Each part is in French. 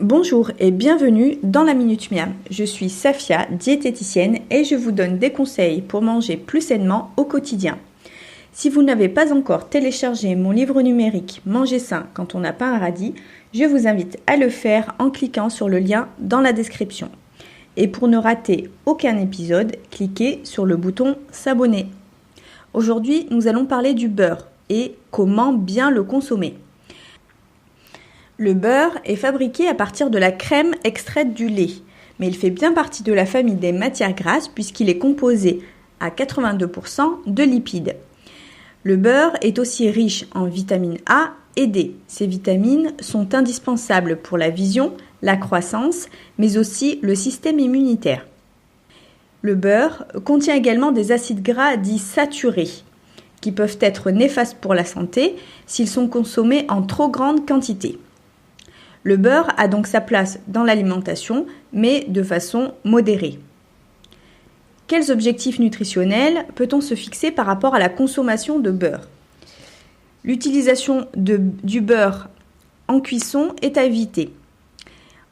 Bonjour et bienvenue dans la Minute Miam. Je suis Safia, diététicienne et je vous donne des conseils pour manger plus sainement au quotidien. Si vous n'avez pas encore téléchargé mon livre numérique Manger sain quand on n'a pas un radis, je vous invite à le faire en cliquant sur le lien dans la description. Et pour ne rater aucun épisode, cliquez sur le bouton s'abonner. Aujourd'hui, nous allons parler du beurre et comment bien le consommer. Le beurre est fabriqué à partir de la crème extraite du lait, mais il fait bien partie de la famille des matières grasses puisqu'il est composé à 82% de lipides. Le beurre est aussi riche en vitamine A et D. Ces vitamines sont indispensables pour la vision, la croissance, mais aussi le système immunitaire. Le beurre contient également des acides gras dits saturés, qui peuvent être néfastes pour la santé s'ils sont consommés en trop grande quantité. Le beurre a donc sa place dans l'alimentation, mais de façon modérée. Quels objectifs nutritionnels peut-on se fixer par rapport à la consommation de beurre ? L'utilisation du beurre en cuisson est à éviter.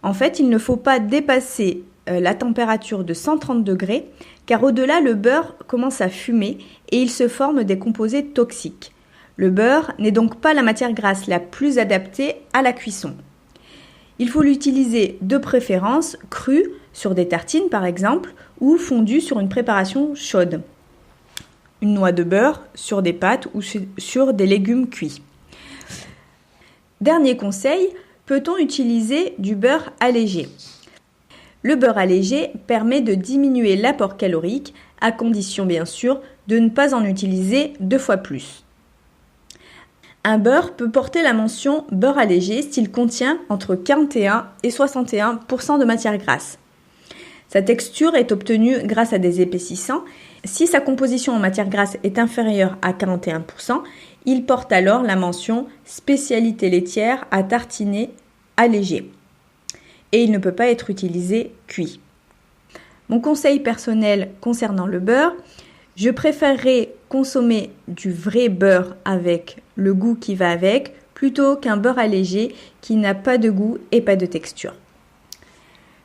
En fait, il ne faut pas dépasser la température de 130 degrés, car au-delà, le beurre commence à fumer et il se forme des composés toxiques. Le beurre n'est donc pas la matière grasse la plus adaptée à la cuisson. Il faut l'utiliser de préférence cru sur des tartines par exemple ou fondu sur une préparation chaude. Une noix de beurre sur des pâtes ou sur des légumes cuits. Dernier conseil, peut-on utiliser du beurre allégé ? Le beurre allégé permet de diminuer l'apport calorique à condition bien sûr de ne pas en utiliser 2 fois plus. Un beurre peut porter la mention beurre allégé s'il contient entre 41 et 61% de matière grasse. Sa texture est obtenue grâce à des épaississants. Si sa composition en matière grasse est inférieure à 41%, il porte alors la mention spécialité laitière à tartiner allégé. Et il ne peut pas être utilisé cuit. Mon conseil personnel concernant le beurre, je préférerais consommer du vrai beurre avec le goût qui va avec, plutôt qu'un beurre allégé qui n'a pas de goût et pas de texture.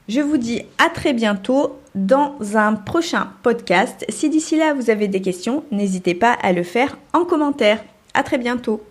Je vous dis à très bientôt dans un prochain podcast. Si d'ici là vous avez des questions, n'hésitez pas à le faire en commentaire. À très bientôt.